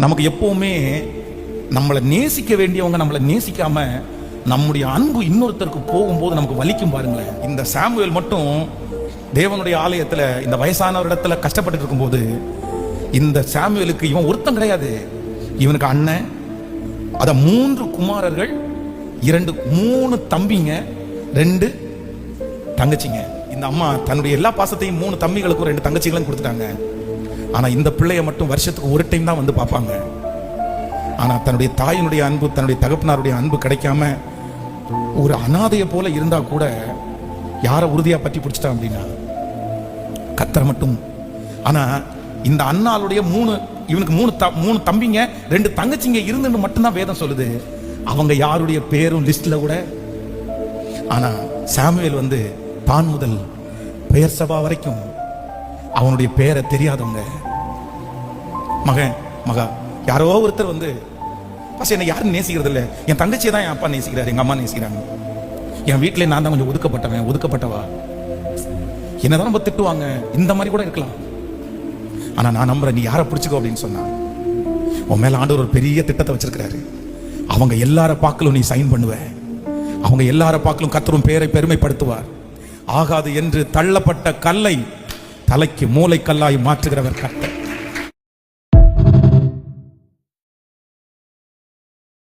நமக்கு எப்பவுமே நம்மளை நேசிக்க வேண்டியவங்க நம்மளை நேசிக்காம நம்முடைய அன்பு இன்னொருத்தருக்கு போகும்போது நமக்கு வலிக்கும் பாருங்களேன். இந்த சாமுவேல் மட்டும் தேவனுடைய ஆலயத்துல இந்த வயசானவர் இடத்துல கஷ்டப்பட்டு இருக்கும்போது இந்த சாமுவேலுக்கு இவன் ஒருத்தன் கிடையாது, இவனுக்கு அண்ணன், அத 3 குமாரர்கள், 3 தம்பிங்க, 2 தங்கச்சிங்க. இந்த அம்மா தன்னுடைய எல்லா பாசத்தையும் 3 தம்பிகளுக்கும் 2 தங்கச்சிகளும் கொடுத்துட்டாங்க. ஆனா இந்த பிள்ளைய மட்டும் வருஷத்துக்கு ஒரு டைம் தான் வந்து பார்ப்பாங்க. ஆனா தன்னுடைய தாயினுடைய அன்பு, தன்னுடைய தகப்பனாருடைய அன்பு கிடைக்காம ஒரு அனாதையை போல இருந்தா கூட யாரை உறுதியா பற்றி பிடிச்சிட்டான் அப்படின்னா கத்தரை மட்டும். ஆனா இந்த அண்ணாளுடைய இவனுக்கு 3 தம்பிங்க 2 தங்கச்சிங்க இருந்துன்னு மட்டும்தான் வேதம் சொல்லுது. அவங்க யாருடைய பேரும் லிஸ்ட்ல கூட. ஆனா சாமுவேல் வந்து தான் முதல் பெயர் சபா வரைக்கும் அவனுடைய பேரை தெரியாதவங்க. மகா யாரோ ஒருத்தர் வந்து என்ன யாரும் நேசிக்கிறது இல்லை, என் தங்கச்சியை தான் என் அப்பா நேசிக்கிறாரு, எங்க அம்மா நேசிக்கிறாங்க, என் வீட்டிலே நான் தான் கொஞ்சம் ஒதுக்கப்பட்டவா, என்னதான் நம்ம திட்டுவாங்க, இந்த மாதிரி கூட இருக்கலாம். ஆனா நான் நம்புறேன், நீ யாரை பிடிச்சிக்கோ அப்படின்னு சொன்னா உன் மேல ஆண்டவர் ஒரு பெரிய திட்டத்தை வச்சிருக்கிறாரு. அவங்க எல்லார பார்க்கலும் நீ சைன் பண்ணுவ, அவங்க எல்லார பார்க்கலும் கர்த்தரும் பேரை பெருமைப்படுத்துவார். ஆகாது என்று தள்ளப்பட்ட கல்லை தலைக்கு மூளை கல்லாய் மாற்றுகிறவர் கர்த்தர்.